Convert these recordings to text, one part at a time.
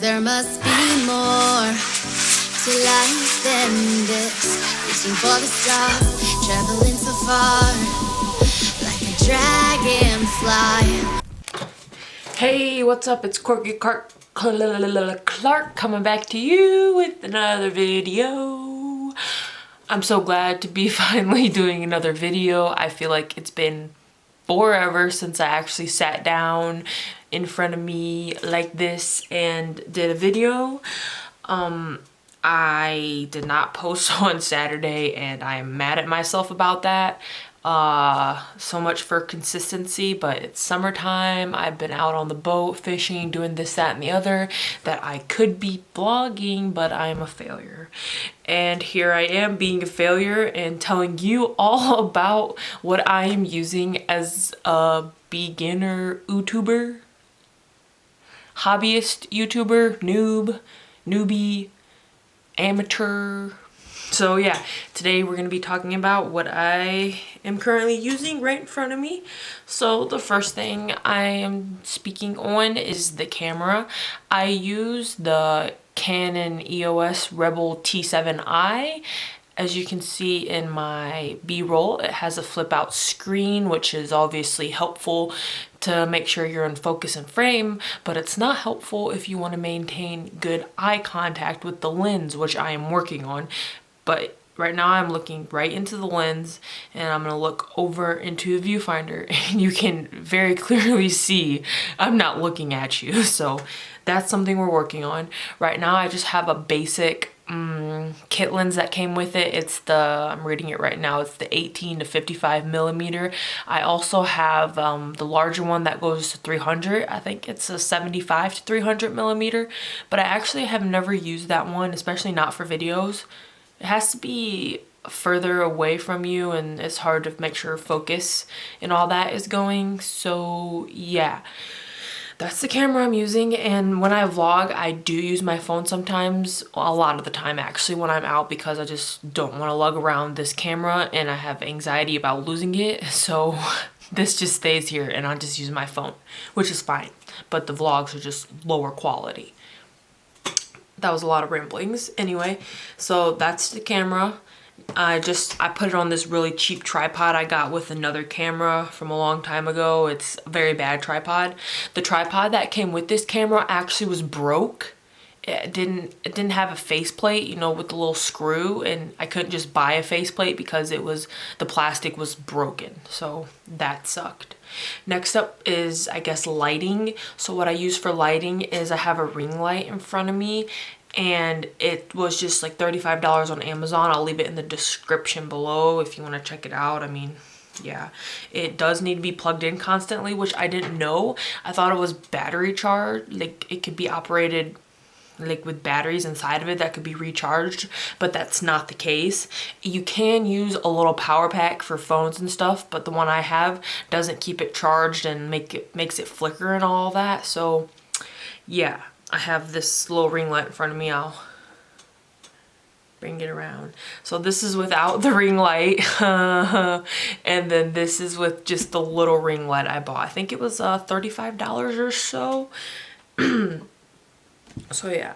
there must be more to life than this. Reaching for the stars, traveling so far, like a dragonfly. Hey, what's up? It's Quirky Clark coming back to you with another video. I'm so glad to be finally doing another video. I feel like it's been forever since I actually sat down in front of me like this and did a video. I did not post on Saturday and I am mad at myself about that. So much for consistency, but it's summertime. I've been out on the boat fishing, doing this, that, and the other, that I could be vlogging, but I'm a failure. And here I am being a failure and telling you all about what I am using as a beginner YouTuber, hobbyist YouTuber, noob, newbie, amateur. So yeah, today we're going to be talking about what I am currently using right in front of me. So the first thing I am speaking on is the camera. I use the Canon EOS Rebel T7i. As you can see in my B-roll, it has a flip out screen, which is obviously helpful to make sure you're in focus and frame, but it's not helpful if you want to maintain good eye contact with the lens, which I am working on. But right now I'm looking right into the lens and I'm gonna look over into the viewfinder and you can very clearly see I'm not looking at you. So that's something we're working on. Right now I just have a basic kit lens that came with it. It's the, I'm reading it right now, it's the 18 to 55 millimeter. I also have the larger one that goes to 300. I think it's a 75 to 300 millimeter, but I actually have never used that one, especially not for videos. It has to be further away from you and it's hard to make sure focus and all that is going. So yeah, that's the camera I'm using. And when I vlog, I do use my phone sometimes, a lot of the time actually, when I'm out, because I just don't want to lug around this camera and I have anxiety about losing it. So this just stays here and I'll just use my phone, which is fine. But the vlogs are just lower quality. That was a lot of ramblings. Anyway, so that's the camera. I put it on this really cheap tripod I got with another camera from a long time ago. It's a very bad tripod. The tripod that came with this camera actually was broke. It didn't have a faceplate, you know, with the little screw, and I couldn't just buy a faceplate because the plastic was broken. So that sucked. Next up is, I guess, lighting. So what I use for lighting is I have a ring light in front of me and it was just like $35 on Amazon. I'll leave it in the description below if you want to check it out. I mean, yeah, it does need to be plugged in constantly, which I didn't know. I thought it was battery charged, like it could be operated like with batteries inside of it that could be recharged, but that's not the case. You can use a little power pack for phones and stuff, but the one I have doesn't keep it charged and makes it flicker and all that. So yeah, I have this little ring light in front of me. I'll bring it around. So this is without the ring light and then this is with just the little ring light I bought. I think it was $35 or so. So yeah,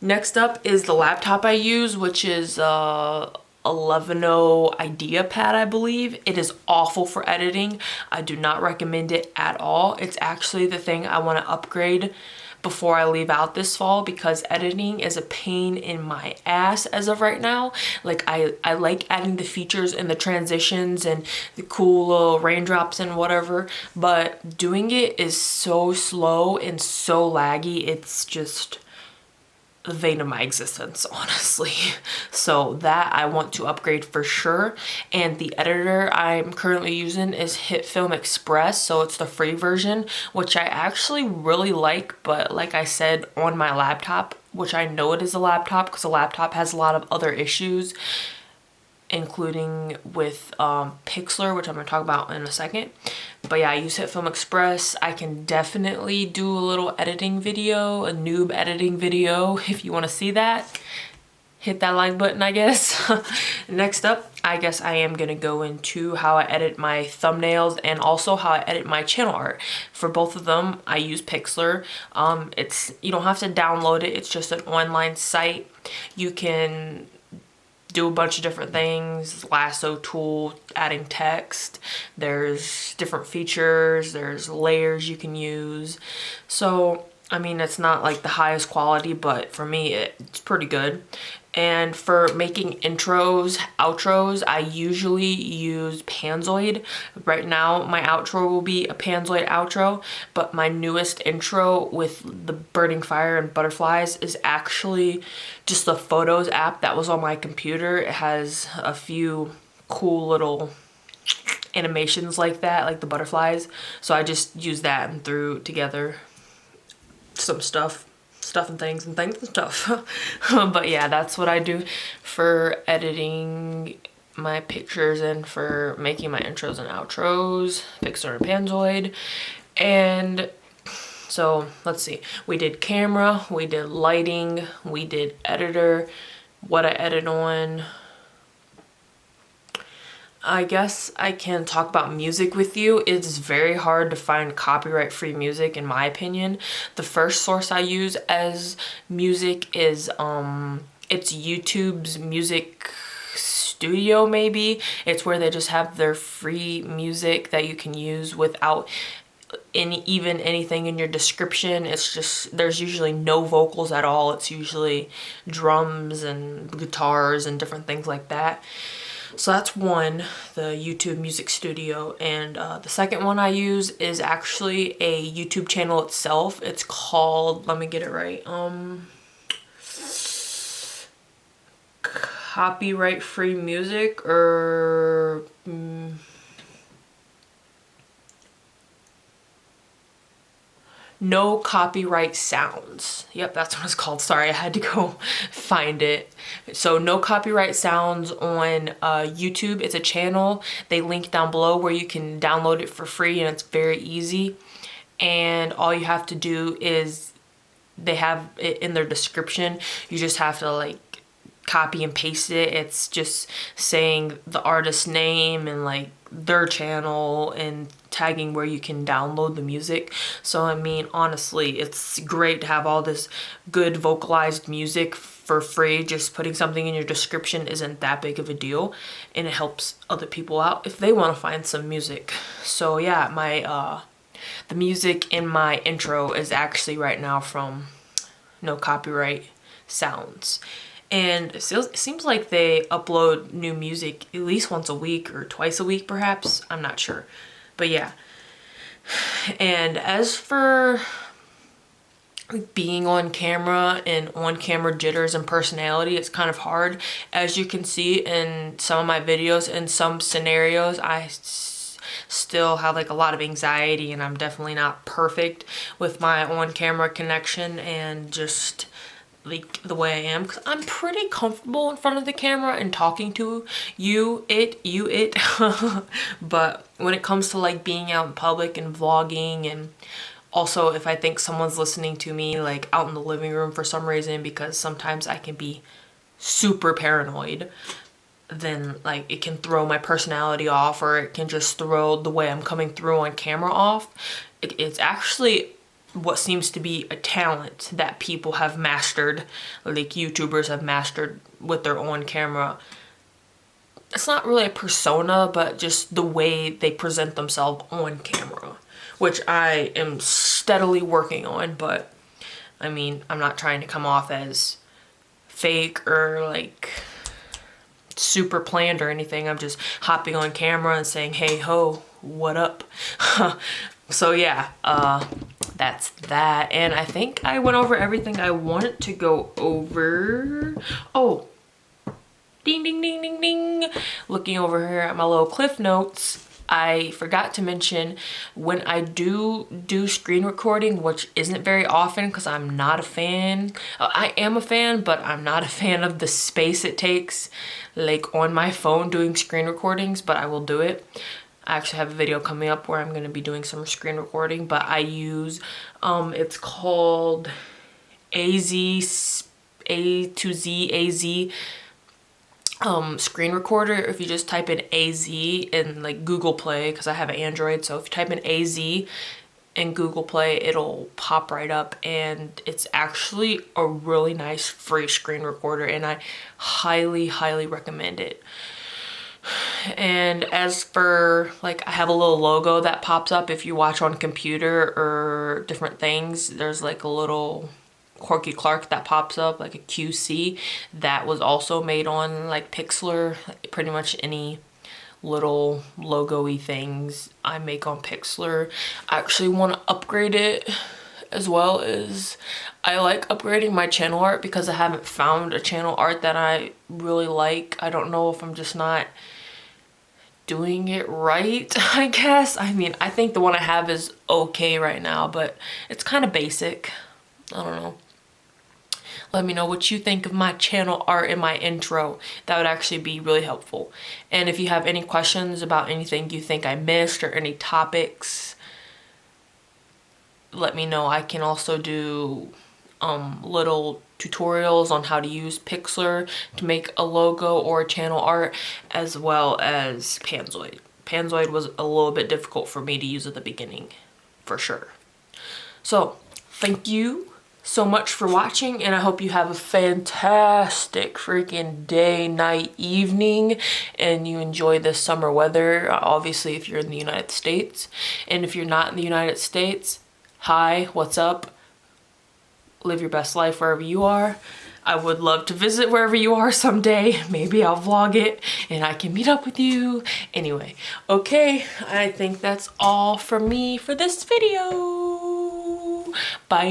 next up is the laptop I use, which is 11.0 IdeaPad, I believe. It is awful for editing. I do not recommend it at all. It's actually the thing I want to upgrade before I leave out this fall, because editing is a pain in my ass as of right now. Like I like adding the features and the transitions and the cool little raindrops and whatever, but doing it is so slow and so laggy. It's just the vein of my existence, honestly. So that I want to upgrade for sure. And the editor I'm currently using is Film Express, so it's the free version, which I actually really like. But like I said, on my laptop, which I know it is a laptop because a laptop has a lot of other issues, including with Pixlr, which I'm going to talk about in a second. But yeah, I use Film Express. I can definitely do a little editing video, a noob editing video, if you want to see that. hit that like button, I guess. Next up, I guess I am gonna go into how I edit my thumbnails and also how I edit my channel art. For both of them, I use Pixlr. You don't have to download it, it's just an online site. You can do a bunch of different things, lasso tool, adding text, there's different features, there's layers you can use. So, I mean, it's not like the highest quality, but for me, it's pretty good. And for making intros, outros, I usually use Panzoid. Right now, my outro will be a Panzoid outro, but my newest intro with the burning fire and butterflies is actually just the Photos app that was on my computer. It has a few cool little animations like that, like the butterflies. So I just used that and threw together some stuff and things and stuff. But yeah, that's what I do for editing my pictures and for making my intros and outros, Pixlr and Panzoid. And so let's see, we did camera, we did lighting, we did editor, what I edit on. I guess I can talk about music with you. It's very hard to find copyright-free music, in my opinion. The first source I use as music is it's YouTube's music studio, maybe. It's where they just have their free music that you can use without even anything in your description. It's just, there's usually no vocals at all. It's usually drums and guitars and different things like that. So that's one, the YouTube Music Studio. And the second one I use is actually a YouTube channel itself. It's called, let me get it right, copyright free music, or no copyright sounds. Yep, that's what it's called. Sorry, I had to go find it. So no copyright sounds on YouTube. It's a channel. They link down below where you can download it for free, and it's very easy. And all you have to do is, they have it in their description. You just have to like copy and paste it. It's just saying the artist's name and like their channel and tagging where you can download the music. So I mean, honestly, it's great to have all this good vocalized music for free. Just putting something in your description isn't that big of a deal, and it helps other people out if they want to find some music. So yeah, my the music in my intro is actually right now from No Copyright Sounds. And it seems like they upload new music at least once a week or twice a week, perhaps. I'm not sure. But yeah. And as for being on camera and on-camera jitters and personality, it's kind of hard. As you can see in some of my videos, in some scenarios, I still have like a lot of anxiety, and I'm definitely not perfect with my on-camera connection and just like the way I am, because I'm pretty comfortable in front of the camera and talking to you it but when it comes to like being out in public and vlogging, and also if I think someone's listening to me like out in the living room for some reason, because sometimes I can be super paranoid, then like it can throw my personality off, or it can just throw the way I'm coming through on camera off. It's actually what seems to be a talent that people have mastered, like YouTubers have mastered with their own camera. It's not really a persona, but just the way they present themselves on camera, which I am steadily working on. But I mean, I'm not trying to come off as fake or like super planned or anything. I'm just hopping on camera and saying, hey ho, what up? So yeah, that's that. And I think I went over everything I wanted to go over. Oh, ding, ding, ding, ding, ding. Looking over here at my little cliff notes, I forgot to mention, when I do screen recording, which isn't very often because I'm not a fan. I am a fan, but I'm not a fan of the space it takes, like on my phone doing screen recordings, but I will do it. I actually have a video coming up where I'm going to be doing some screen recording, but I use, it's called A to Z, AZ screen recorder. If you just type in AZ in like Google Play, because I have an Android, so if you type in AZ in Google Play, it'll pop right up, and it's actually a really nice free screen recorder, and I highly recommend it. And as for like, I have a little logo that pops up if you watch on computer or different things. There's like a little Corky Clark that pops up, like a QC, that was also made on like Pixlr. Pretty much any little logo-y things I make on Pixlr. I actually want to upgrade it, as well as I like upgrading my channel art because I haven't found a channel art that I really like. I don't know if I'm just not doing it right, I guess. I mean, I think the one I have is okay right now, but it's kind of basic. I don't know. Let me know what you think of my channel art in my intro. That would actually be really helpful. And if you have any questions about anything you think I missed or any topics, let me know. I can also do little tutorials on how to use Pixlr to make a logo or a channel art, as well as Panzoid. Panzoid was a little bit difficult for me to use at the beginning, for sure. So, thank you so much for watching, and I hope you have a fantastic freaking day, night, evening, and you enjoy this summer weather, obviously if you're in the United States. And if you're not in the United States, hi, what's up? Live your best life wherever you are. I would love to visit wherever you are someday. Maybe I'll vlog it and I can meet up with you. Anyway, okay, I think that's all from me for this video. Bye.